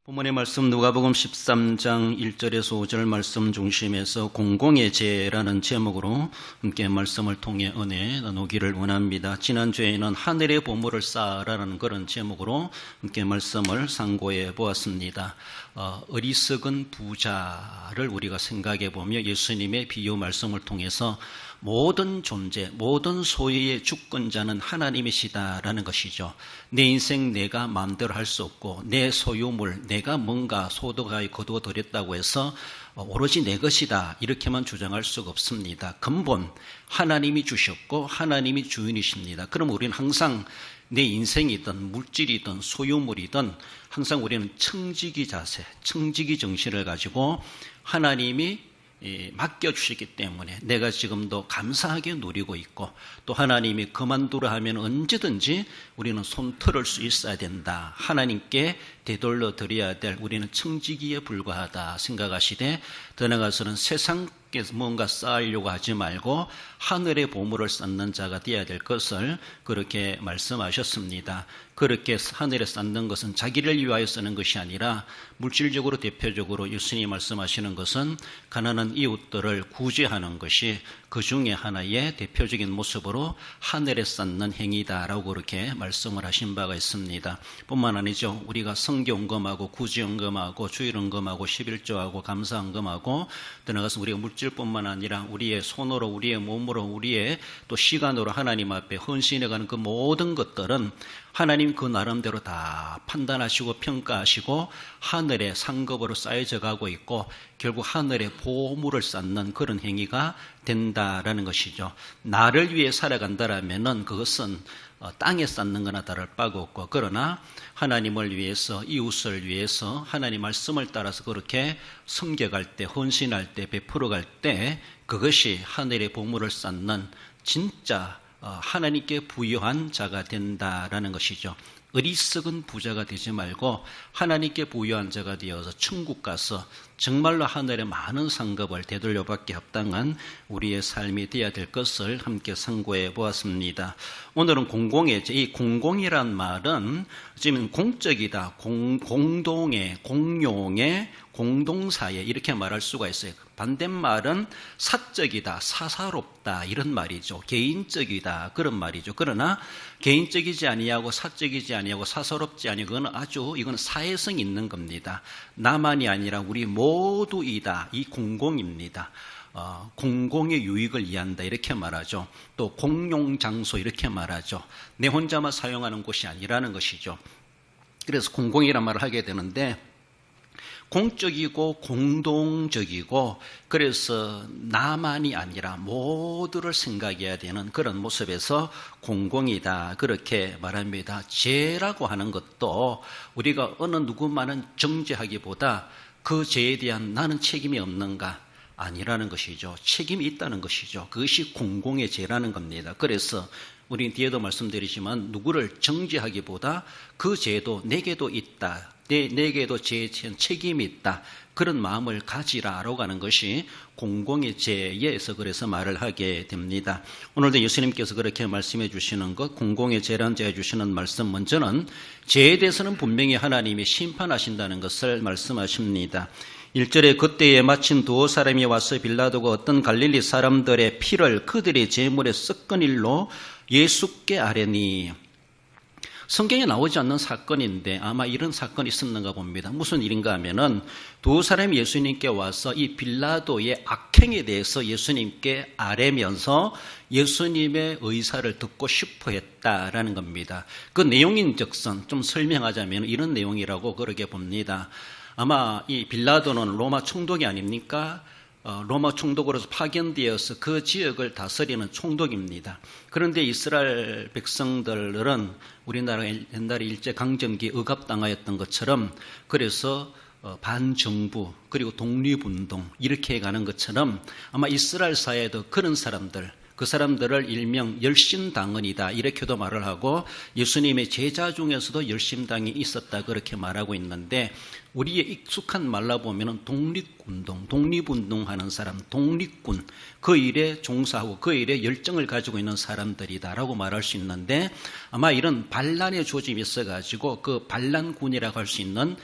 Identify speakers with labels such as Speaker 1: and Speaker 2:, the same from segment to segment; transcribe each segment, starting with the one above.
Speaker 1: 본문의 말씀 누가복음 13장 1절에서 5절 말씀 중심에서 공공의 죄라는 제목으로 함께 말씀을 통해 은혜 나누기를 원합니다. 지난주에는 하늘의 보물을 쌓아라는 그런 제목으로 함께 말씀을 상고해 보았습니다. 어리석은 부자를 우리가 생각해 보며 예수님의 비유 말씀을 통해서 모든 존재, 모든 소유의 주권자는 하나님이시다라는 것이죠. 내 인생 내가 마음대로 할 수 없고 내 소유물, 내가 뭔가 소득하여 거두어들였다고 해서 오로지 내 것이다 이렇게만 주장할 수가 없습니다. 근본 하나님이 주셨고 하나님이 주인이십니다. 그럼 우리는 항상 내 인생이든 물질이든 소유물이든 항상 우리는 청지기 자세, 청지기 정신을 가지고 하나님이 맡겨주시기 때문에 내가 지금도 감사하게 누리고 있고 또 하나님이 그만두라 하면 언제든지 우리는 손털을 수 있어야 된다. 하나님께 되돌려 드려야 될 우리는 청지기에 불과하다 생각하시되 더 나아가서는 세상께서 뭔가 쌓으려고 하지 말고 하늘의 보물을 쌓는 자가 되어야 될 것을 그렇게 말씀하셨습니다. 그렇게 하늘에 쌓는 것은 자기를 위하여 쓰는 것이 아니라 물질적으로 대표적으로 예수님이 말씀하시는 것은 가난한 이웃들을 구제하는 것이 그 중에 하나의 대표적인 모습으로 하늘에 쌓는 행위다라고 그렇게 말씀을 하신 바가 있습니다. 뿐만 아니죠. 우리가 성경금하고 구제연금하고 주일연금하고 11조하고 감사헌금하고 더 나아가서 우리가 물질뿐만 아니라 우리의 손으로 우리의 몸으로 우리의 또 시간으로 하나님 앞에 헌신해가는 그 모든 것들은 하나님 그 나름대로 다 판단하시고 평가하시고 하늘의 상급으로 쌓여져 가고 있고 결국 하늘의 보물을 쌓는 그런 행위가 된다라는 것이죠. 나를 위해 살아간다라면은 그것은 땅에 쌓는 거나 다를 바가 없고 그러나 하나님을 위해서 이웃을 위해서 하나님 말씀을 따라서 그렇게 섬겨갈 때 헌신할 때 베풀어갈 때 그것이 하늘의 보물을 쌓는 진짜 하나님께 부여한 자가 된다라는 것이죠. 어리석은 부자가 되지 말고 하나님께 부여한 자가 되어서 천국 가서 정말로 하늘의 많은 상급을 되돌려받기 합당한 우리의 삶이 되어야 될 것을 함께 상고해 보았습니다. 오늘은 공공의 죄, 이 공공이란 말은 지금 공적이다, 공동의, 공용의, 공동사의 이렇게 말할 수가 있어요. 반대말은 사적이다, 사사롭다 이런 말이죠. 개인적이다 그런 말이죠. 그러나 개인적이지 아니하고 사적이지 아니하고 사사롭지 아니하고 이건 사회성이 있는 겁니다. 나만이 아니라 우리 모두이다. 이 공공입니다. 공공의 유익을 위한다 이렇게 말하죠. 또 공용장소 이렇게 말하죠. 내 혼자만 사용하는 곳이 아니라는 것이죠. 그래서 공공이란 말을 하게 되는데 공적이고 공동적이고 그래서 나만이 아니라 모두를 생각해야 되는 그런 모습에서 공공이다 그렇게 말합니다. 죄라고 하는 것도 우리가 어느 누구만은 정죄하기보다 그 죄에 대한 나는 책임이 없는가 아니라는 것이죠. 책임이 있다는 것이죠. 그것이 공공의 죄라는 겁니다. 그래서 우리 뒤에도 말씀드리지만 누구를 정죄하기보다 그 죄도 내게도 있다. 내게도 죄에 대한 책임이 있다. 그런 마음을 가지라라고 하는 것이 공공의 죄에서 그래서 말을 하게 됩니다. 오늘도 예수님께서 그렇게 말씀해 주시는 것, 공공의 죄라는 죄에 주시는 말씀 먼저는 죄에 대해서는 분명히 하나님이 심판하신다는 것을 말씀하십니다. 1절에 그때에 마침 두 사람이 와서 빌라도가 어떤 갈릴리 사람들의 피를 그들의 제물에 섞은 일로 예수께 아뢰니 성경에 나오지 않는 사건인데 아마 이런 사건이 있었는가 봅니다. 무슨 일인가 하면은 두 사람이 예수님께 와서 이 빌라도의 악행에 대해서 예수님께 아뢰면서 예수님의 의사를 듣고 싶어 했다라는 겁니다. 그 내용인즉슨 좀 설명하자면 이런 내용이라고 그러게 봅니다. 아마 이 빌라도는 로마 총독이 아닙니까? 로마 총독으로서 파견되어서 그 지역을 다스리는 총독입니다. 그런데 이스라엘 백성들은 우리나라 옛날에 일제강점기 억압당하였던 것처럼 그래서 반정부 그리고 독립운동 이렇게 가는 것처럼 아마 이스라엘 사회에도 그런 사람들 그 사람들을 일명 열심당원이다 이렇게도 말을 하고 예수님의 제자 중에서도 열심당이 있었다 그렇게 말하고 있는데 우리의 익숙한 말로 보면은 독립운동, 독립운동하는 사람, 독립군, 그 일에 종사하고 그 일에 열정을 가지고 있는 사람들이다라고 말할 수 있는데 아마 이런 반란의 조짐이 있어가지고 그 반란군이라고 할 수 있는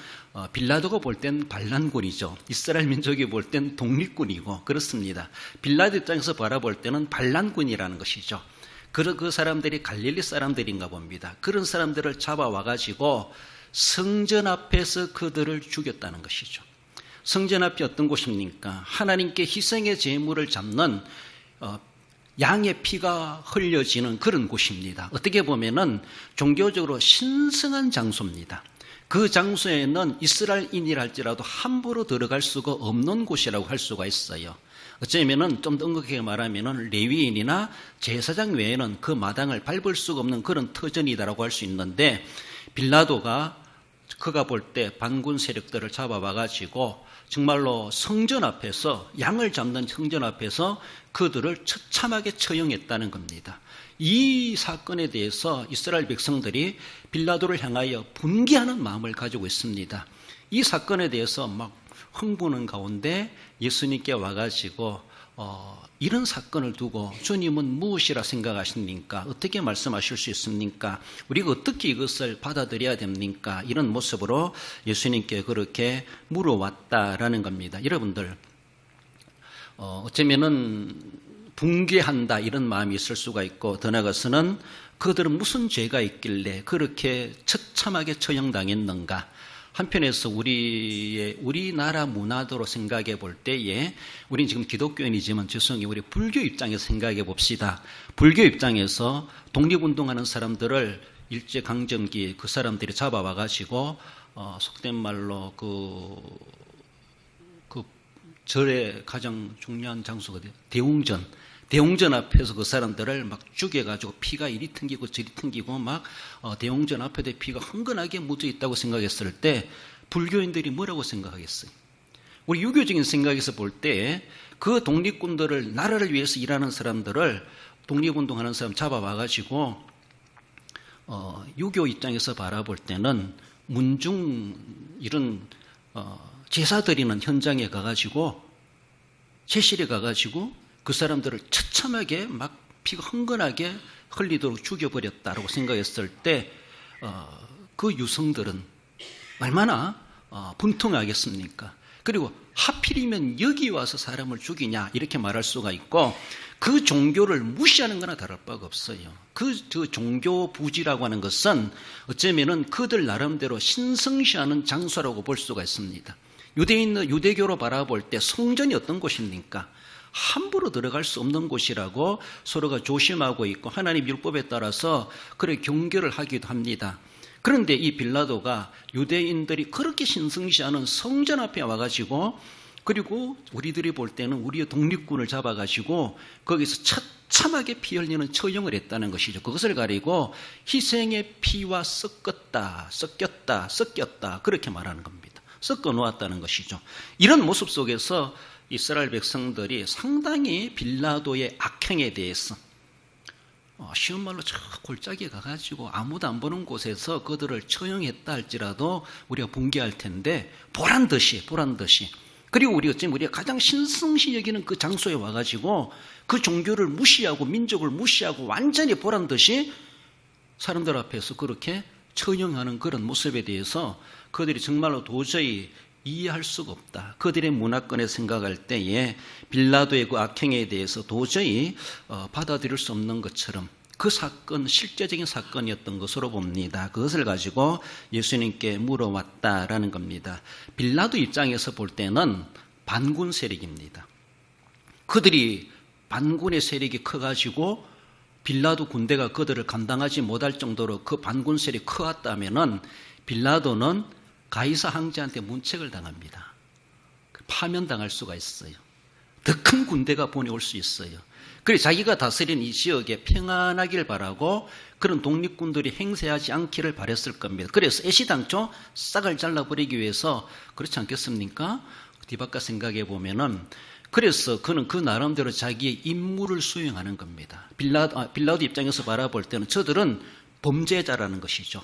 Speaker 1: 빌라도가 볼 땐 반란군이죠. 이스라엘 민족이 볼 땐 독립군이고 그렇습니다. 빌라도 입장에서 바라볼 때는 반란군이라는 것이죠. 그 사람들이 갈릴리 사람들인가 봅니다. 그런 사람들을 잡아와가지고 성전 앞에서 그들을 죽였다는 것이죠. 성전 앞이 어떤 곳입니까? 하나님께 희생의 제물을 잡는 양의 피가 흘려지는 그런 곳입니다. 어떻게 보면은 종교적으로 신성한 장소입니다. 그 장소에는 이스라엘인이라 할지라도 함부로 들어갈 수가 없는 곳이라고 할 수가 있어요. 어쩌면은 좀 더 엄격하게 말하면은 레위인이나 제사장 외에는 그 마당을 밟을 수가 없는 그런 터전이다라고 할 수 있는데 빌라도가 그가 볼 때 반군 세력들을 잡아와가지고 정말로 성전 앞에서 양을 잡는 성전 앞에서 그들을 처참하게 처형했다는 겁니다. 이 사건에 대해서 이스라엘 백성들이 빌라도를 향하여 분개하는 마음을 가지고 있습니다. 이 사건에 대해서 막 흥분한 가운데 예수님께 와가지고 이런 사건을 두고 주님은 무엇이라 생각하십니까? 어떻게 말씀하실 수 있습니까? 우리가 어떻게 이것을 받아들여야 됩니까? 이런 모습으로 예수님께 그렇게 물어왔다라는 겁니다. 여러분들 어쩌면은 붕괴한다 이런 마음이 있을 수가 있고 더 나아가서는 그들은 무슨 죄가 있길래 그렇게 처참하게 처형당했는가? 한편에서 우리나라 문화도로 생각해 볼 때에 우리는 지금 기독교인이지만 죄송해요. 우리 불교 입장에서 생각해 봅시다. 불교 입장에서 독립운동하는 사람들을 일제강점기 그 사람들이 잡아와가지고 속된 말로 그 절의 가장 중요한 장소가 대웅전 앞에서 그 사람들을 막 죽여가지고 피가 이리 튕기고 저리 튕기고 막 대웅전 앞에 피가 흥건하게 묻어 있다고 생각했을 때 불교인들이 뭐라고 생각하겠어요? 우리 유교적인 생각에서 볼 때 그 독립군들을 나라를 위해서 일하는 사람들을 독립운동하는 사람 잡아와가지고 유교 입장에서 바라볼 때는 문중 이런 제사 드리는 현장에 가가지고 제실에 가가지고 그 사람들을 처참하게 막 피가 흥건하게 흘리도록 죽여버렸다라고 생각했을 때 그 유성들은 얼마나 분통하겠습니까? 그리고 하필이면 여기 와서 사람을 죽이냐 이렇게 말할 수가 있고 그 종교를 무시하는 거나 다를 바가 없어요. 그 종교 부지라고 하는 것은 어쩌면은 그들 나름대로 신성시하는 장소라고 볼 수가 있습니다. 유대교로 바라볼 때 성전이 어떤 곳입니까? 함부로 들어갈 수 없는 곳이라고 서로가 조심하고 있고 하나님 율법에 따라서 그래 경계를 하기도 합니다. 그런데 이 빌라도가 유대인들이 그렇게 신성시하는 성전 앞에 와가지고 그리고 우리들이 볼 때는 우리의 독립군을 잡아가지고 거기서 처참하게 피 흘리는 처형을 했다는 것이죠. 그것을 가리고 희생의 피와 섞였다 그렇게 말하는 겁니다. 섞어 놓았다는 것이죠. 이런 모습 속에서 이스라엘 백성들이 상당히 빌라도의 악행에 대해서 쉬운 말로 저 골짜기에 가가지고 아무도 안 보는 곳에서 그들을 처형했다 할지라도 우리가 분개할 텐데 보란듯이 그리고 우리가 가장 신성시 여기는 그 장소에 와가지고 그 종교를 무시하고 민족을 무시하고 완전히 보란듯이 사람들 앞에서 그렇게 처형하는 그런 모습에 대해서 그들이 정말로 도저히 이해할 수가 없다. 그들의 문화권에 생각할 때에 빌라도의 그 악행에 대해서 도저히 받아들일 수 없는 것처럼 그 사건, 실제적인 사건이었던 것으로 봅니다. 그것을 가지고 예수님께 물어왔다라는 겁니다. 빌라도 입장에서 볼 때는 반군 세력입니다. 그들이 반군의 세력이 커가지고 빌라도 군대가 그들을 감당하지 못할 정도로 그 반군 세력이 커왔다면은 빌라도는 가이사 황제한테 문책을 당합니다. 파면당할 수가 있어요. 더 큰 군대가 보내올 수 있어요. 그래서 자기가 다스린 이 지역에 평안하길 바라고 그런 독립군들이 행세하지 않기를 바랬을 겁니다. 그래서 애시당초 싹을 잘라버리기 위해서 그렇지 않겠습니까? 뒤바꿔 생각해 보면은 그래서 그는 그 나름대로 자기의 임무를 수행하는 겁니다. 빌라도 입장에서 바라볼 때는 저들은 범죄자라는 것이죠.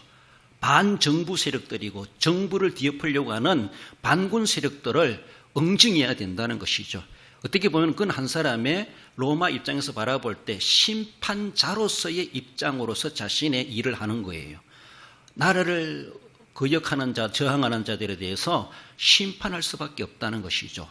Speaker 1: 반정부 세력들이고 정부를 뒤엎으려고 하는 반군 세력들을 응징해야 된다는 것이죠. 어떻게 보면 그건 한 사람의 로마 입장에서 바라볼 때 심판자로서의 입장으로서 자신의 일을 하는 거예요. 나라를 거역하는 자, 저항하는 자들에 대해서 심판할 수밖에 없다는 것이죠.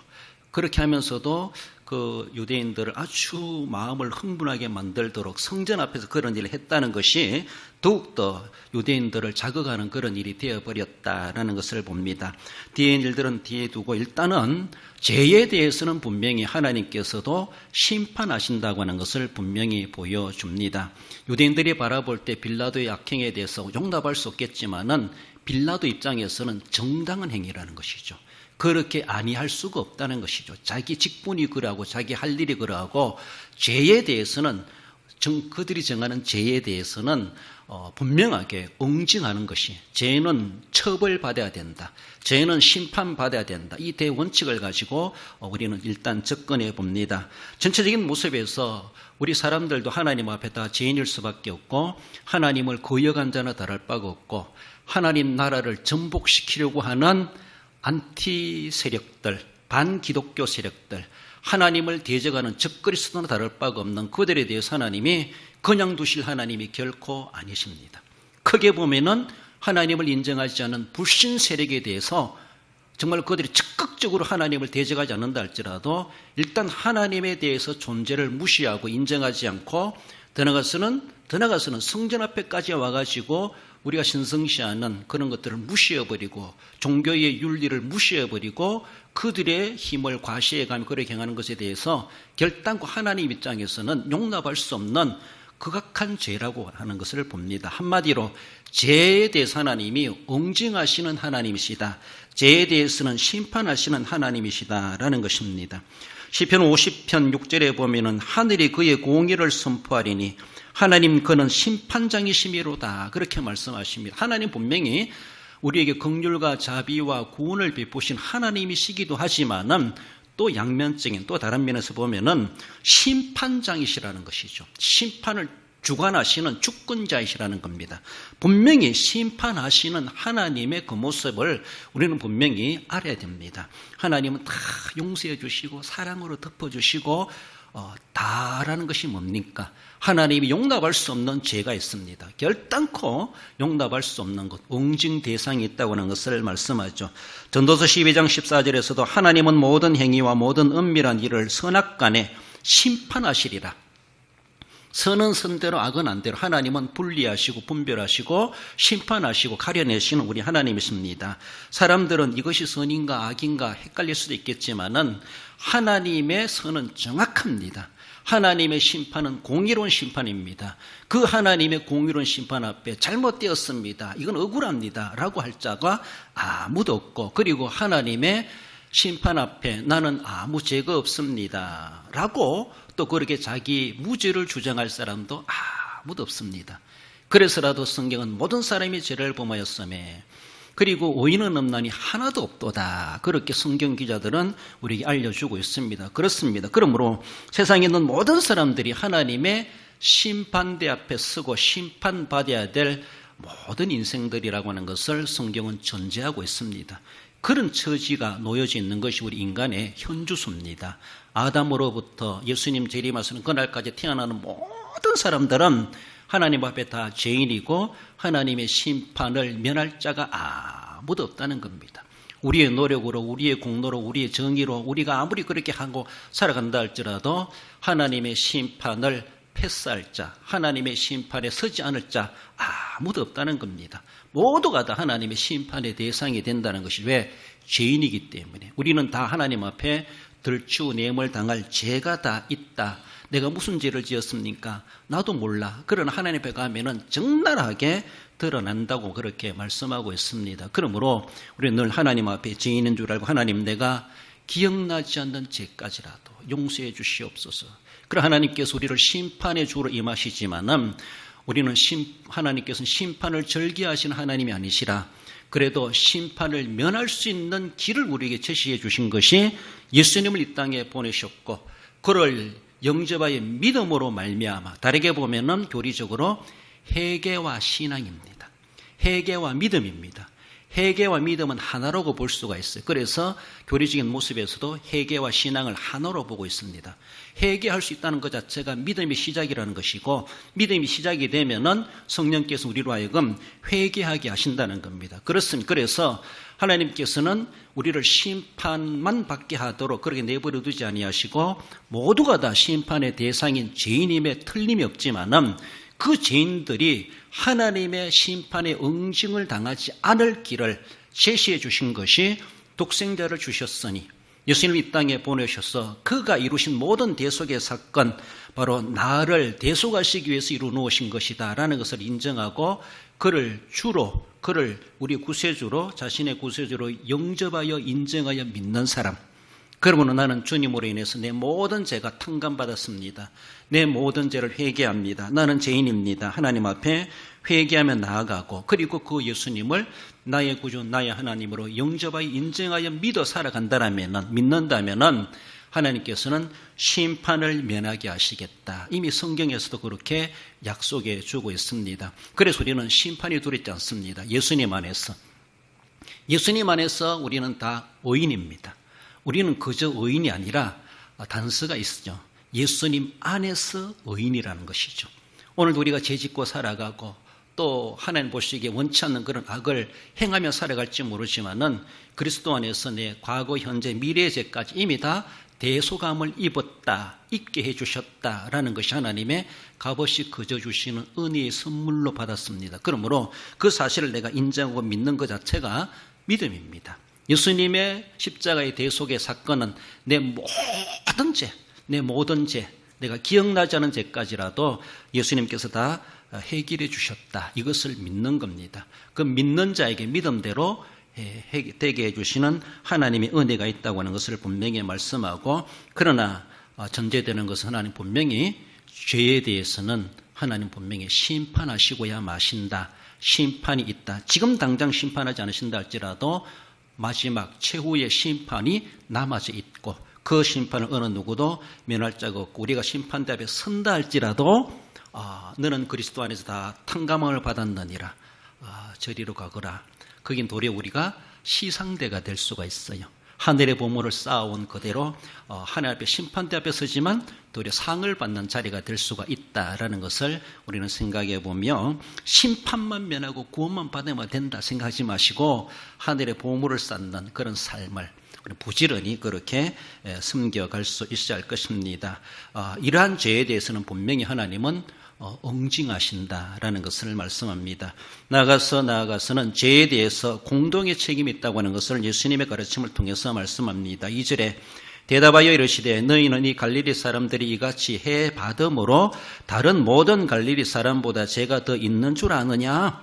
Speaker 1: 그렇게 하면서도 그 유대인들을 아주 마음을 흥분하게 만들도록 성전 앞에서 그런 일을 했다는 것이 더욱더 유대인들을 자극하는 그런 일이 되어버렸다라는 것을 봅니다. 뒤에 일들은 뒤에 두고 일단은 죄에 대해서는 분명히 하나님께서도 심판하신다고 하는 것을 분명히 보여줍니다. 유대인들이 바라볼 때 빌라도의 악행에 대해서 용납할 수 없겠지만은 빌라도 입장에서는 정당한 행위라는 것이죠. 그렇게 아니할 수가 없다는 것이죠. 자기 직분이 그러하고 자기 할 일이 그러하고 죄에 대해서는 그들이 정하는 죄에 대해서는 분명하게 응징하는 것이 죄는 처벌받아야 된다. 죄는 심판받아야 된다. 이 대원칙을 가지고 우리는 일단 접근해 봅니다. 전체적인 모습에서 우리 사람들도 하나님 앞에 다 죄인일 수밖에 없고 하나님을 거역한 자나 다를 바가 없고 하나님 나라를 전복시키려고 하는 안티 세력들, 반기독교 세력들, 하나님을 대적하는 적그리스도나 다를 바가 없는 그들에 대해서 하나님이 그냥 두실 하나님이 결코 아니십니다. 크게 보면은 하나님을 인정하지 않는 불신 세력에 대해서 정말 그들이 적극적으로 하나님을 대적하지 않는다 할지라도 일단 하나님에 대해서 존재를 무시하고 인정하지 않고 더 나아가서는 성전 앞에까지 와가지고 우리가 신성시하는 그런 것들을 무시해버리고 종교의 윤리를 무시해버리고 그들의 힘을 과시해가며 그렇게 행하는 것에 대해서 결단코 하나님 입장에서는 용납할 수 없는 극악한 죄라고 하는 것을 봅니다. 한마디로 죄에 대해서 하나님이 응징하시는 하나님이시다. 죄에 대해서는 심판하시는 하나님이시다라는 것입니다. 시편 50편 6절에 보면은 하늘이 그의 공의를 선포하리니 하나님 그는 심판장이시미로다 그렇게 말씀하십니다. 하나님 분명히 우리에게 긍휼과 자비와 구원을 베푸신 하나님이시기도 하지만은 또 양면적인 또 다른 면에서 보면은 심판장이시라는 것이죠. 심판을 주관하시는 주권자이시라는 겁니다. 분명히 심판하시는 하나님의 그 모습을 우리는 분명히 알아야 됩니다. 하나님은 다 용서해 주시고 사랑으로 덮어주시고 다라는 것이 뭡니까? 하나님이 용납할 수 없는 죄가 있습니다. 결단코 용납할 수 없는 것, 응징 대상이 있다고 하는 것을 말씀하죠. 전도서 12장 14절에서도 하나님은 모든 행위와 모든 은밀한 일을 선악간에 심판하시리라. 선은 선대로 악은 안대로 하나님은 분리하시고 분별하시고 심판하시고 가려내시는 우리 하나님이십니다. 사람들은 이것이 선인가 악인가 헷갈릴 수도 있겠지만은 하나님의 선은 정확합니다. 하나님의 심판은 공의로운 심판입니다. 그 하나님의 공의로운 심판 앞에 잘못되었습니다. 이건 억울합니다. 라고 할 자가 아무도 없고 그리고 하나님의 심판 앞에 나는 아무 죄가 없습니다. 라고 또 그렇게 자기 무죄를 주장할 사람도 아무도 없습니다. 그래서라도 성경은 모든 사람이 죄를 범하였으며 그리고 의인은 없나니 하나도 없도다. 그렇게 성경 기자들은 우리에게 알려주고 있습니다. 그렇습니다. 그러므로 세상에 있는 모든 사람들이 하나님의 심판대 앞에 서고 심판받아야 될 모든 인생들이라고 하는 것을 성경은 전제하고 있습니다. 그런 처지가 놓여져 있는 것이 우리 인간의 현주소입니다. 아담으로부터 예수님 재림하시는 그날까지 태어나는 모든 사람들은 하나님 앞에 다 죄인이고 하나님의 심판을 면할 자가 아무도 없다는 겁니다. 우리의 노력으로 우리의 공로로 우리의 정의로 우리가 아무리 그렇게 하고 살아간다 할지라도 하나님의 심판을 패스할 자, 하나님의 심판에 서지 않을 자 아무도 없다는 겁니다. 모두가 다 하나님의 심판의 대상이 된다는 것이 왜? 죄인이기 때문에. 우리는 다 하나님 앞에 들추냄을 당할 죄가 다 있다. 내가 무슨 죄를 지었습니까? 나도 몰라. 그러나 하나님 앞에 가면은 적나라하게 드러난다고 그렇게 말씀하고 있습니다. 그러므로 우리는 늘 하나님 앞에 죄인인 줄 알고 하나님 내가 기억나지 않는 죄까지라도 용서해 주시옵소서. 그럼 하나님께서 우리를 심판의 주로 임하시지만은 우리는 하나님께서는 심판을 절개하시는 하나님이 아니시라 그래도 심판을 면할 수 있는 길을 우리에게 제시해 주신 것이 예수님을 이 땅에 보내셨고 그를 영접하여 믿음으로 말미암아, 다르게 보면은 교리적으로 회개와 신앙입니다. 회개와 믿음입니다. 회개와 믿음은 하나라고 볼 수가 있어요. 그래서 교리적인 모습에서도 회개와 신앙을 하나로 보고 있습니다. 회개할 수 있다는 것 자체가 믿음의 시작이라는 것이고, 믿음이 시작이 되면은 성령께서 우리로 하여금 회개하게 하신다는 겁니다. 그렇습니다. 그래서 하나님께서는 우리를 심판만 받게 하도록 그렇게 내버려 두지 아니하시고, 모두가 다 심판의 대상인 죄인임에 틀림이 없지만은 그 죄인들이 하나님의 심판의 응징을 당하지 않을 길을 제시해 주신 것이 독생자를 주셨으니, 예수님을 이 땅에 보내셔서 그가 이루신 모든 대속의 사건, 바로 나를 대속하시기 위해서 이루어 놓으신 것이다 라는 것을 인정하고 그를 우리 구세주로, 자신의 구세주로 영접하여 인정하여 믿는 사람, 그러므로 나는 주님으로 인해서 내 모든 죄가 탕감받았습니다. 내 모든 죄를 회개합니다. 나는 죄인입니다. 하나님 앞에 회개하며 나아가고, 그리고 그 예수님을 나의 구주, 나의 하나님으로 영접하여 인정하여 믿어 믿는다면은 하나님께서는 심판을 면하게 하시겠다. 이미 성경에서도 그렇게 약속해 주고 있습니다. 그래서 우리는 심판이 두렵지 않습니다. 예수님 안에서 우리는 다 의인입니다. 우리는 그저 의인이 아니라 단서가 있죠. 예수님 안에서 의인이라는 것이죠. 오늘도 우리가 죄짓고 살아가고 또 하나님 보시기에 원치 않는 그런 악을 행하며 살아갈지 모르지만은 그리스도 안에서 내 과거, 현재, 미래의 죄까지 이미 다 대속함을 입게 해주셨다라는 것이 하나님의 값없이 거저 주시는 은혜의 선물로 받았습니다. 그러므로 그 사실을 내가 인정하고 믿는 것 자체가 믿음입니다. 예수님의 십자가의 대속의 사건은 내 모든 죄, 내가 기억나지 않은 죄까지라도 예수님께서 다 해결해 주셨다. 이것을 믿는 겁니다. 그 믿는 자에게 믿음대로 되게 해주시는 하나님의 은혜가 있다고 하는 것을 분명히 말씀하고, 그러나 전제되는 것은 하나님 분명히 죄에 대해서는 하나님 분명히 심판하시고야 마신다. 심판이 있다. 지금 당장 심판하지 않으신다 할지라도 마지막 최후의 심판이 남아져 있고, 그 심판을 어느 누구도 면할 자가 없고, 우리가 심판대 앞에 선다 할지라도 너는 그리스도 안에서 다 탕감을 받았느니라, 저리로 가거라. 거긴 도리어 우리가 시상대가 될 수가 있어요. 하늘의 보물을 쌓아온 그대로 하늘 앞에 심판대 앞에 서지만 도리어 상을 받는 자리가 될 수가 있다라는 것을 우리는 생각해 보며, 심판만 면하고 구원만 받으면 된다 생각하지 마시고 하늘의 보물을 쌓는 그런 삶을 부지런히 그렇게 섬겨갈 수 있어야 할 것입니다. 이러한 죄에 대해서는 분명히 하나님은 응징하신다라는 것을 말씀합니다. 나아가서는 죄에 대해서 공동의 책임이 있다고 하는 것을 예수님의 가르침을 통해서 말씀합니다. 2절에 대답하여 이르시되 너희는 이 갈릴리 사람들이 이같이 해 받음으로 다른 모든 갈릴리 사람보다 죄가 더 있는 줄 아느냐?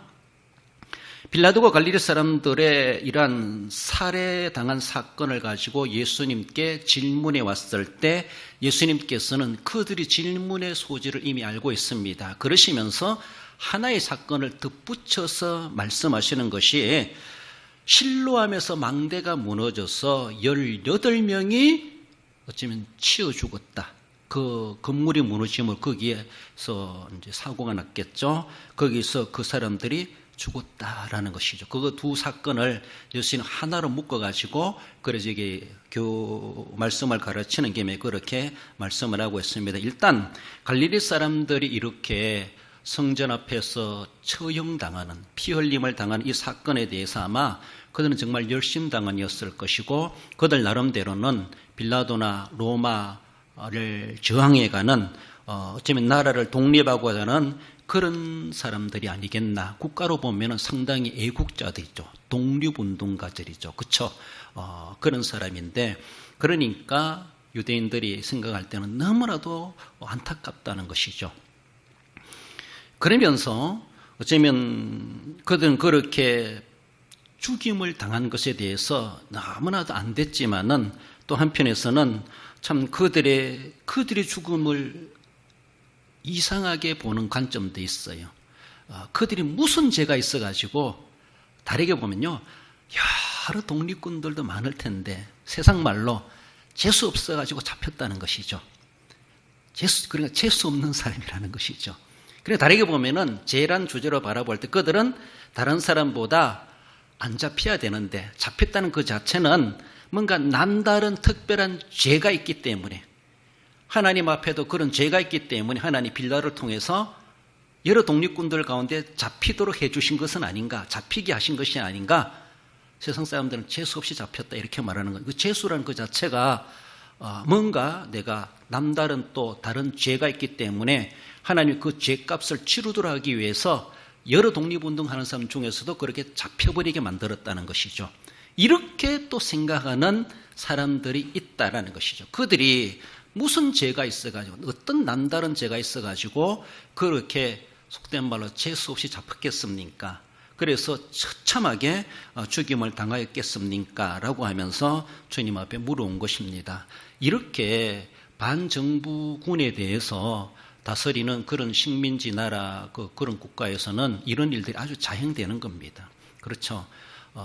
Speaker 1: 빌라도가 갈릴리 사람들의 이러한 살해당한 사건을 가지고 예수님께 질문해 왔을 때 예수님께서는 그들이 질문의 소지를 이미 알고 있습니다. 그러시면서 하나의 사건을 덧붙여서 말씀하시는 것이, 실로암에서 망대가 무너져서 18명이 어쩌면 치어 죽었다. 그 건물이 무너지면 거기에서 이제 사고가 났겠죠. 거기서 그 사람들이 죽었다라는 것이죠. 그 두 사건을 예수님 하나로 묶어가지고, 그래서 이게 말씀을 가르치는 김에 그렇게 말씀을 하고 있습니다. 일단 갈릴리 사람들이 이렇게 성전 앞에서 처형당하는, 피 흘림을 당하는 이 사건에 대해서 아마 그들은 정말 열심당한이었을 것이고, 그들 나름대로는 빌라도나 로마를 저항해가는 어쩌면 나라를 독립하고자 하는 그런 사람들이 아니겠나. 국가로 보면 상당히 애국자들이죠. 독립운동가들이죠. 그렇죠? 그런 사람인데, 그러니까 유대인들이 생각할 때는 너무나도 안타깝다는 것이죠. 그러면서 어쩌면 그들은 그렇게 죽임을 당한 것에 대해서 너무나도 안 됐지만은, 또 한편에서는 참 그들의 죽음을 이상하게 보는 관점도 있어요. 그들이 무슨 죄가 있어가지고 다르게 보면요, 여러 독립군들도 많을 텐데 세상 말로 재수 없어가지고 잡혔다는 것이죠. 그러니까 재수 없는 사람이라는 것이죠. 그러니까 다르게 보면은 죄란 주제로 바라볼 때 그들은 다른 사람보다 안 잡혀야 되는데 잡혔다는 그 자체는 뭔가 남다른 특별한 죄가 있기 때문에, 하나님 앞에도 그런 죄가 있기 때문에 하나님 빌라를 통해서 여러 독립군들 가운데 잡히도록 해주신 것은 아닌가, 잡히게 하신 것이 아닌가. 세상 사람들은 재수 없이 잡혔다 이렇게 말하는 거예요. 그 재수라는 그 자체가 뭔가 내가 남다른 또 다른 죄가 있기 때문에 하나님 그 죄값을 치르도록 하기 위해서 여러 독립운동하는 사람 중에서도 그렇게 잡혀버리게 만들었다는 것이죠. 이렇게 또 생각하는 사람들이 있다라는 것이죠. 그들이 무슨 죄가 있어가지고, 어떤 남다른 죄가 있어가지고 그렇게 속된 말로 재수 없이 잡혔겠습니까? 그래서 처참하게 죽임을 당하였겠습니까? 라고 하면서 주님 앞에 물어온 것입니다. 이렇게 반정부군에 대해서 다스리는 그런 식민지 나라, 그런 국가에서는 이런 일들이 아주 자행되는 겁니다. 그렇죠.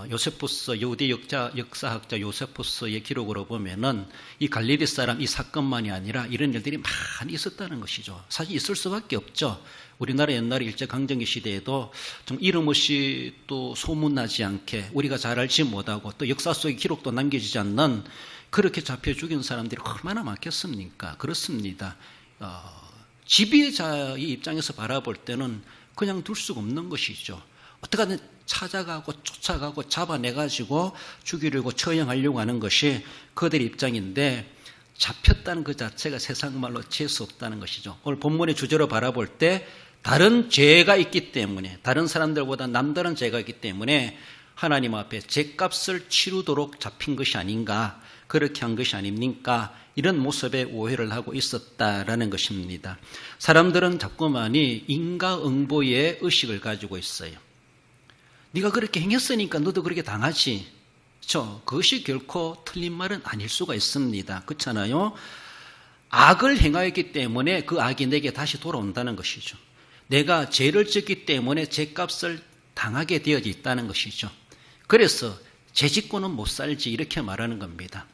Speaker 1: 요세푸스, 여우대 역사학자 요세푸스의 기록으로 보면은 이 갈릴리 사람 이 사건만이 아니라 이런 일들이 많이 있었다는 것이죠. 사실 있을 수밖에 없죠. 우리나라 옛날에 일제강점기 시대에도 좀 이름 없이 또 소문나지 않게 우리가 잘 알지 못하고 또 역사 속의 기록도 남겨지지 않는 그렇게 잡혀 죽인 사람들이 얼마나 많겠습니까? 그렇습니다. 지배자의 입장에서 바라볼 때는 그냥 둘 수가 없는 것이죠. 어떻게든 찾아가고 쫓아가고 잡아내가지고 죽이려고 처형하려고 하는 것이 그들의 입장인데, 잡혔다는 그 자체가 세상 말로 재수 없다는 것이죠. 오늘 본문의 주제로 바라볼 때 다른 죄가 있기 때문에, 다른 사람들보다 남다른 죄가 있기 때문에 하나님 앞에 죄값을 치르도록 잡힌 것이 아닌가, 그렇게 한 것이 아닙니까? 이런 모습의 오해를 하고 있었다라는 것입니다. 사람들은 자꾸만이 인과응보의 의식을 가지고 있어요. 네가 그렇게 행했으니까 너도 그렇게 당하지. 그것이 결코 틀린 말은 아닐 수가 있습니다. 그렇잖아요. 악을 행하였기 때문에 그 악이 내게 다시 돌아온다는 것이죠. 내가 죄를 짓기 때문에 죄값을 당하게 되어져 있다는 것이죠. 그래서 죄 짓고는 못 살지 이렇게 말하는 겁니다.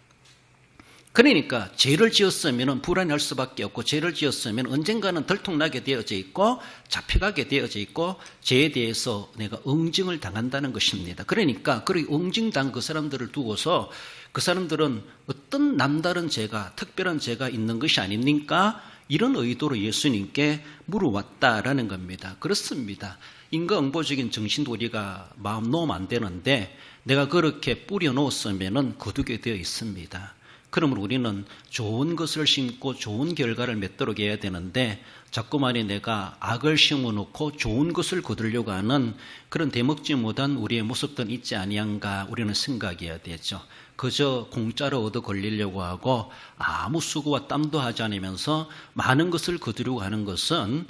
Speaker 1: 그러니까 죄를 지었으면 불안할 수밖에 없고, 죄를 지었으면 언젠가는 들통나게 되어져 있고 잡혀가게 되어져 있고 죄에 대해서 내가 응징을 당한다는 것입니다. 그러니까 그렇게 응징당한 그 사람들을 두고서 그 사람들은 어떤 남다른 죄가, 특별한 죄가 있는 것이 아닙니까? 이런 의도로 예수님께 물어왔다라는 겁니다. 그렇습니다. 인과응보적인 정신도 우리가 마음 놓으면 안 되는데 내가 그렇게 뿌려놓았으면 거두게 되어 있습니다. 그러면 우리는 좋은 것을 심고 좋은 결과를 맺도록 해야 되는데 자꾸만이 내가 악을 심어놓고 좋은 것을 거두려고 하는 그런 대먹지 못한 우리의 모습들은 있지 아니한가 우리는 생각해야 되죠. 그저 공짜로 얻어 걸리려고 하고 아무 수고와 땀도 하지 않으면서 많은 것을 거두려고 하는 것은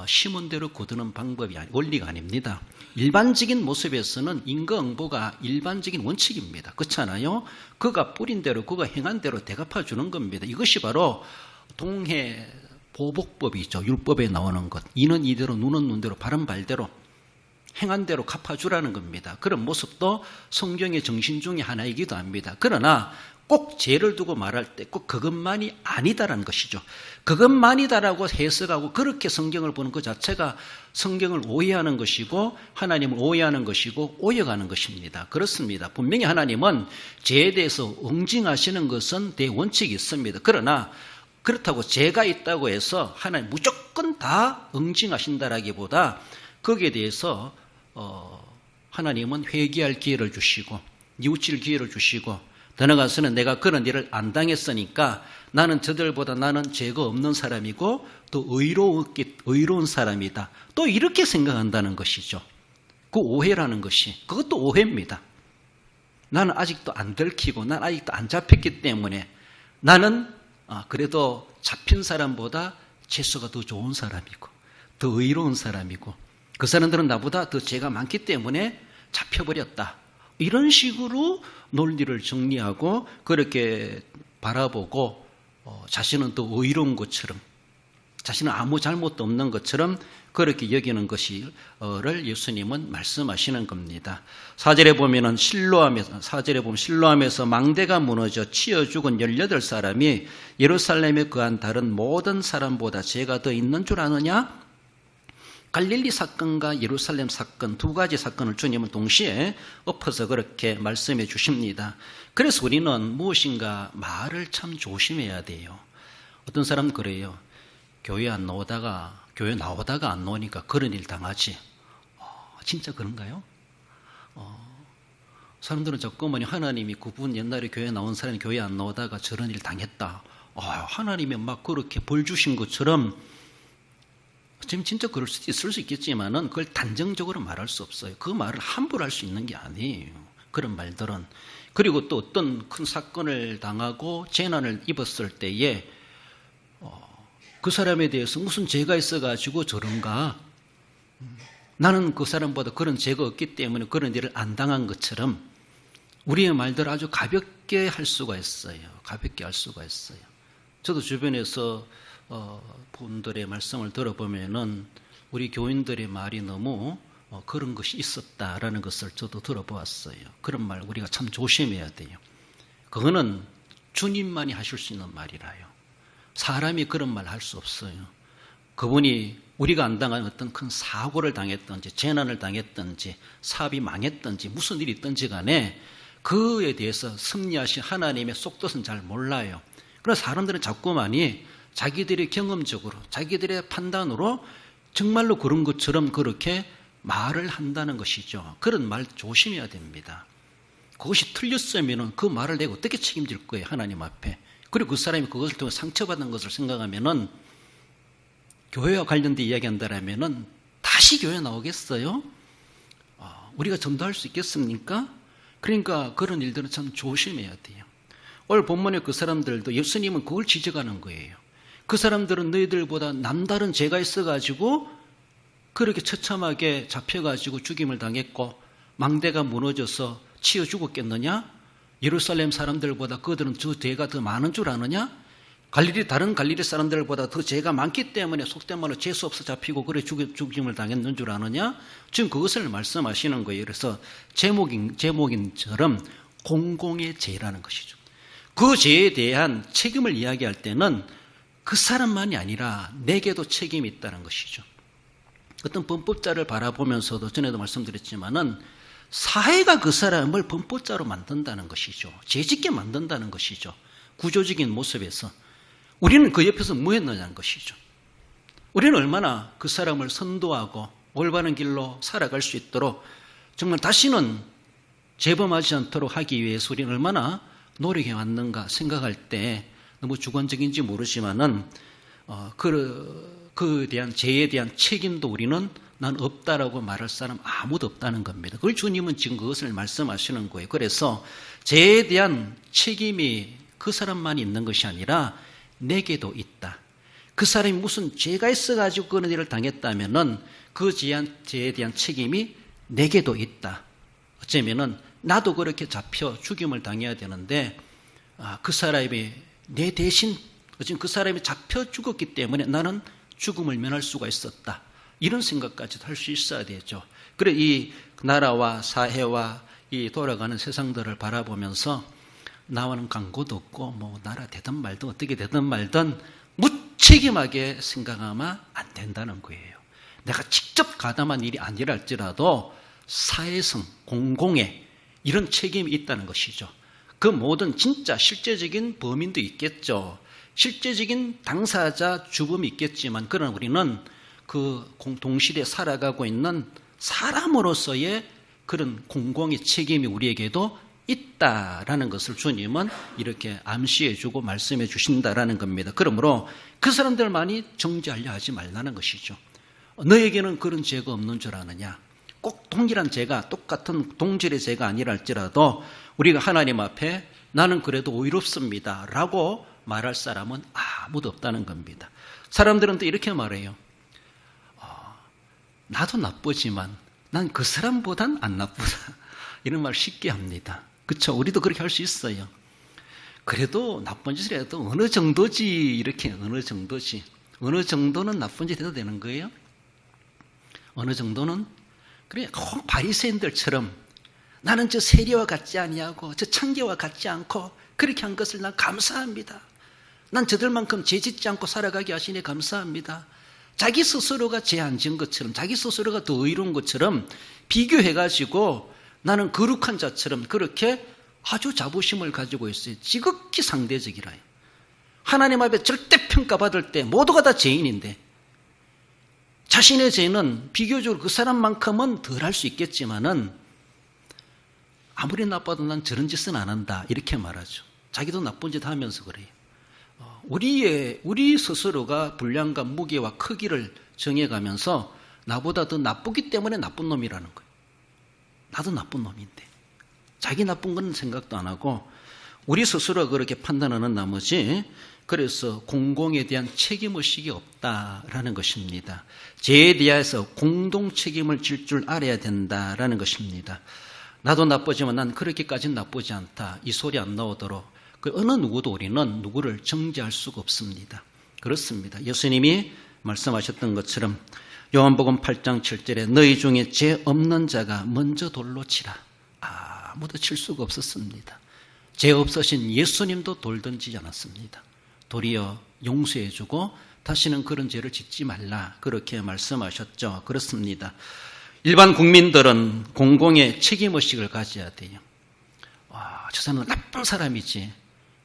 Speaker 1: 심은 대로 거두는 방법이 원리가 아닙니다. 일반적인 모습에서는 인과응보가 일반적인 원칙입니다. 그렇잖아요. 그가 뿌린 대로 그가 행한 대로 대갚아 주는 겁니다. 이것이 바로 동해 보복법이죠. 율법에 나오는 것. 이는 이대로 눈은 눈대로 발은 발대로 행한 대로 갚아주라는 겁니다. 그런 모습도 성경의 정신 중에 하나이기도 합니다. 그러나 꼭 죄를 두고 말할 때 꼭 그것만이 아니다라는 것이죠. 그것만이다라고 해석하고 그렇게 성경을 보는 것 자체가 성경을 오해하는 것이고 하나님을 오해하는 것이고 오해가는 것입니다. 그렇습니다. 분명히 하나님은 죄에 대해서 응징하시는 것은 대원칙이 있습니다. 그러나 그렇다고 죄가 있다고 해서 하나님 무조건 다 응징하신다라기보다 거기에 대해서 하나님은 회개할 기회를 주시고 뉘우칠 기회를 주시고 더 나아가서는 내가 그런 일을 안 당했으니까 나는 저들보다 나는 죄가 없는 사람이고 또 의로운 사람이다. 또 이렇게 생각한다는 것이죠. 그 오해라는 것이 그것도 오해입니다. 나는 아직도 안 들키고 난 아직도 안 잡혔기 때문에 나는 그래도 잡힌 사람보다 재수가 더 좋은 사람이고 더 의로운 사람이고 그 사람들은 나보다 더 죄가 많기 때문에 잡혀버렸다. 이런 식으로 논리를 정리하고 그렇게 바라보고 자신은 더 의로운 것처럼 자신은 아무 잘못도 없는 것처럼 그렇게 여기는 것이를 예수님은 말씀하시는 겁니다. 4절에 보면 실로암에서 망대가 무너져 치여 죽은 18사람이 예루살렘에 거한 다른 모든 사람보다 죄가 더 있는 줄 아느냐? 갈릴리 사건과 예루살렘 사건 두 가지 사건을 주님은 동시에 엎어서 그렇게 말씀해 주십니다. 그래서 우리는 무엇인가 말을 참 조심해야 돼요. 어떤 사람은 그래요. 교회 나오다가 안 나오니까 그런 일 당하지. 진짜 그런가요? 사람들은 자꾸만 하나님이 그분 옛날에 교회 나온 사람이 교회 안 나오다가 저런 일 당했다. 하나님이 막 그렇게 벌 주신 것처럼 지금 진짜 그럴 수도 있을 수 있겠지만은 그걸 단정적으로 말할 수 없어요. 그 말을 함부로 할 수 있는 게 아니에요. 그런 말들은. 그리고 또 어떤 큰 사건을 당하고 재난을 입었을 때에 그 사람에 대해서 무슨 죄가 있어가지고 저런가? 나는 그 사람보다 그런 죄가 없기 때문에 그런 일을 안 당한 것처럼 우리의 말들을 아주 가볍게 할 수가 있어요. 가볍게 할 수가 있어요. 저도 주변에서 분들의 말씀을 들어보면은 우리 교인들의 말이 너무 그런 것이 있었다라는 것을 저도 들어보았어요. 그런 말 우리가 참 조심해야 돼요. 그거는 주님만이 하실 수 있는 말이라요. 사람이 그런 말 할 수 없어요. 그분이 우리가 안 당한 어떤 큰 사고를 당했든지 재난을 당했든지 사업이 망했든지 무슨 일이 있든지 간에 그에 대해서 섭리하신 하나님의 속뜻은 잘 몰라요. 그래서 사람들은 자꾸만이 자기들의 경험적으로 자기들의 판단으로 정말로 그런 것처럼 그렇게 말을 한다는 것이죠. 그런 말 조심해야 됩니다. 그것이 틀렸으면 그 말을 내가 어떻게 책임질 거예요, 하나님 앞에. 그리고 그 사람이 그것을 통해 상처받은 것을 생각하면은 교회와 관련된 이야기한다라면은 다시 교회 나오겠어요? 우리가 전도할 수 있겠습니까? 그러니까 그런 일들은 참 조심해야 돼요. 오늘 본문에 그 사람들도 예수님은 그걸 지적하는 거예요. 그 사람들은 너희들보다 남다른 죄가 있어가지고 그렇게 처참하게 잡혀가지고 죽임을 당했고 망대가 무너져서 치여 죽었겠느냐? 예루살렘 사람들보다 그들은 저 죄가 더 많은 줄 아느냐? 다른 갈릴리 사람들보다 더 죄가 많기 때문에 속된 말로 재수 없어 잡히고 그래 죽임을 당했는 줄 아느냐? 지금 그것을 말씀하시는 거예요. 그래서 제목인처럼 공공의 죄라는 것이죠. 그 죄에 대한 책임을 이야기할 때는 그 사람만이 아니라 내게도 책임이 있다는 것이죠. 어떤 범법자를 바라보면서도 전에도 말씀드렸지만은 사회가 그 사람을 범법자로 만든다는 것이죠. 죄짓게 만든다는 것이죠. 구조적인 모습에서 우리는 그 옆에서 뭐 했느냐는 것이죠. 우리는 얼마나 그 사람을 선도하고 올바른 길로 살아갈 수 있도록 정말 다시는 재범하지 않도록 하기 위해서 우리는 얼마나 노력해 왔는가 생각할 때 너무 주관적인지 모르지만은 그에 대한 죄에 대한 책임도 우리는 난 없다라고 말할 사람 아무도 없다는 겁니다. 그걸 주님은 지금 그것을 말씀하시는 거예요. 그래서 죄에 대한 책임이 그 사람만 있는 것이 아니라 내게도 있다. 그 사람이 무슨 죄가 있어가지고 그런 일을 당했다면은 그 죄에 대한 책임이 내게도 있다. 어쩌면은 나도 그렇게 잡혀 죽임을 당해야 되는데 그 사람이 내 대신 지금 그 사람이 잡혀 죽었기 때문에 나는 죽음을 면할 수가 있었다. 이런 생각까지도 할 수 있어야 되죠. 그래 이 나라와 사회와 이 돌아가는 세상들을 바라보면서 나와는 광고도 없고 뭐 나라 되든 말든 어떻게 되든 말든 무책임하게 생각하면 안 된다는 거예요. 내가 직접 가담한 일이 아니라 할지라도 사회성, 공공의 이런 책임이 있다는 것이죠. 그 모든 진짜 실제적인 범인도 있겠죠. 실제적인 당사자 죽음이 있겠지만 그러나 우리는 그 동시대에 살아가고 있는 사람으로서의 그런 공공의 책임이 우리에게도 있다라는 것을 주님은 이렇게 암시해주고 말씀해 주신다라는 겁니다. 그러므로 그 사람들만이 정죄하려 하지 말라는 것이죠. 너에게는 그런 죄가 없는 줄 아느냐? 꼭 동일한 죄가 똑같은 동질의 죄가 아니라 할지라도 우리가 하나님 앞에 나는 그래도 의롭습니다 라고 말할 사람은 아무도 없다는 겁니다. 사람들은 또 이렇게 말해요. 나도 나쁘지만 난 그 사람보단 안 나쁘다. 이런 말 쉽게 합니다. 그렇죠? 우리도 그렇게 할 수 있어요. 그래도 나쁜 짓을 해도 어느 정도지 이렇게 어느 정도지. 어느 정도는 나쁜 짓 해도 되는 거예요? 어느 정도는? 그래, 꼭 바리새인들처럼 나는 저 세리와 같지 아니하고 저 창기와 같지 않고 그렇게 한 것을 난 감사합니다. 난 저들만큼 죄 짓지 않고 살아가게 하시니 감사합니다. 자기 스스로가 죄 안 지은 것처럼, 자기 스스로가 더 의로운 것처럼 비교해가지고 나는 거룩한 자처럼 그렇게 아주 자부심을 가지고 있어요. 지극히 상대적이라요. 하나님 앞에 절대 평가받을 때 모두가 다 죄인인데 자신의 죄는 비교적으로 그 사람만큼은 덜 할 수 있겠지만은 아무리 나빠도 난 저런 짓은 안 한다 이렇게 말하죠. 자기도 나쁜 짓 하면서 그래요. 우리 스스로가 분량과 무게와 크기를 정해가면서 나보다 더 나쁘기 때문에 나쁜 놈이라는 거예요. 나도 나쁜 놈인데 자기 나쁜 건 생각도 안 하고 우리 스스로가 그렇게 판단하는 나머지 그래서 공공에 대한 책임의식이 없다라는 것입니다. 죄에 대해서 공동 책임을 질 줄 알아야 된다라는 것입니다. 나도 나쁘지만 난 그렇게까지는 나쁘지 않다. 이 소리 안 나오도록 그 어느 누구도 우리는 누구를 정죄할 수가 없습니다. 그렇습니다. 예수님이 말씀하셨던 것처럼 요한복음 8장 7절에 너희 중에 죄 없는 자가 먼저 돌로 치라. 아무도 칠 수가 없었습니다. 죄 없으신 예수님도 돌 던지지 않았습니다. 도리어 용서해주고 다시는 그런 죄를 짓지 말라 그렇게 말씀하셨죠. 그렇습니다. 일반 국민들은 공공의 책임의식을 가져야 돼요. 저 사람은 나쁜 사람이지.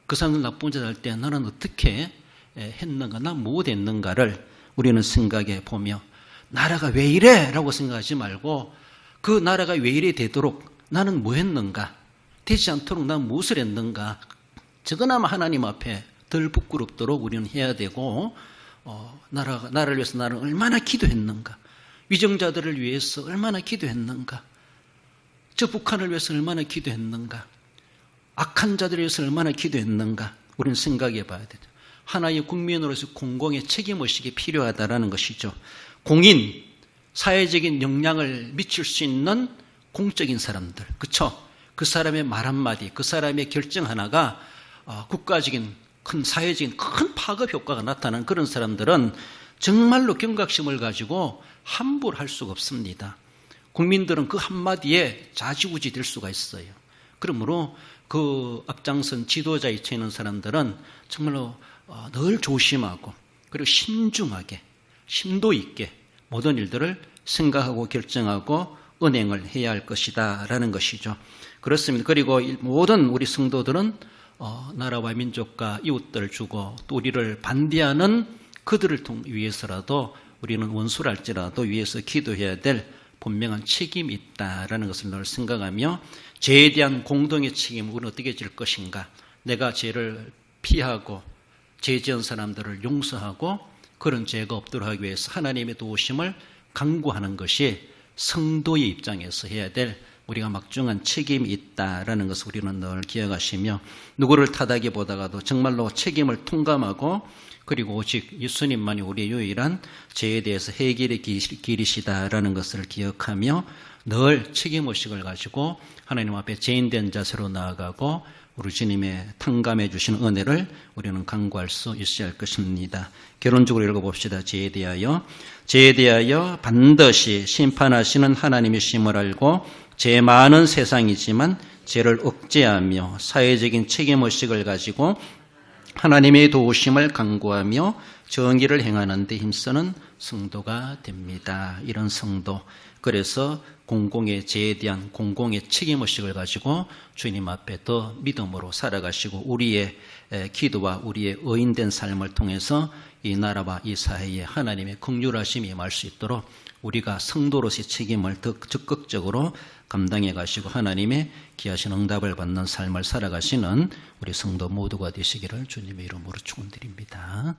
Speaker 1: 그 사람을 나쁜 짓 할 때 나는 어떻게 했는가, 난 무엇했는가를 우리는 생각해 보며 나라가 왜 이래? 라고 생각하지 말고 그 나라가 왜 이래 되도록 나는 뭐 했는가? 되지 않도록 난 무엇을 했는가? 저거나마 하나님 앞에 덜 부끄럽도록 우리는 해야 되고 나라를 위해서 나는 얼마나 기도했는가? 위정자들을 위해서 얼마나 기도했는가? 저 북한을 위해서 얼마나 기도했는가? 악한 자들을 위해서 얼마나 기도했는가? 우리는 생각해 봐야 되죠. 하나의 국민으로서 공공의 책임의식이 필요하다는 것이죠. 공인, 사회적인 영향을 미칠 수 있는 공적인 사람들, 그렇죠? 그 사람의 말 한마디, 그 사람의 결정 하나가 국가적인 큰 사회적인 큰 파급 효과가 나타나는 그런 사람들은 정말로 경각심을 가지고 함부로 할 수가 없습니다. 국민들은 그 한마디에 좌지우지 될 수가 있어요. 그러므로 그 앞장선 지도자에 처해 있는 사람들은 정말로 늘 조심하고 그리고 신중하게 심도 있게 모든 일들을 생각하고 결정하고 은행을 해야 할 것이다 라는 것이죠. 그렇습니다. 그리고 모든 우리 성도들은 나라와 민족과 이웃들을 주고 또 우리를 반대하는 그들을 위해서라도 우리는 원수랄지라도 위해서 기도해야 될 분명한 책임이 있다라는 것을 늘 생각하며 죄에 대한 공동의 책임을 우리는 어떻게 질 것인가? 내가 죄를 피하고 죄 지은 사람들을 용서하고 그런 죄가 없도록 하기 위해서 하나님의 도우심을 강구하는 것이 성도의 입장에서 해야 될 우리가 막중한 책임이 있다라는 것을 우리는 늘 기억하시며 누구를 탓하기보다도 정말로 책임을 통감하고 그리고 오직 예수님만이 우리의 유일한 죄에 대해서 해결의 길이시다라는 것을 기억하며 늘 책임의식을 가지고 하나님 앞에 죄인된 자세로 나아가고 우리 주님의 탕감해 주신 은혜를 우리는 간구할 수 있어야 할 것입니다. 결론적으로 읽어봅시다. 죄에 대하여 반드시 심판하시는 하나님이심을 알고 죄 많은 세상이지만 죄를 억제하며 사회적인 책임의식을 가지고 하나님의 도우심을 간구하며 정의를 행하는 데 힘쓰는 성도가 됩니다. 이런 성도. 그래서 공공의 죄에 대한 공공의 책임의식을 가지고 주님 앞에 더 믿음으로 살아가시고 우리의 기도와 우리의 의인된 삶을 통해서 이 나라와 이 사회에 하나님의 긍휼하심이 임할 수 있도록 우리가 성도로서의 책임을 더 적극적으로 감당해 가시고 하나님의 귀하신 응답을 받는 삶을 살아가시는 우리 성도 모두가 되시기를 주님의 이름으로 축원드립니다.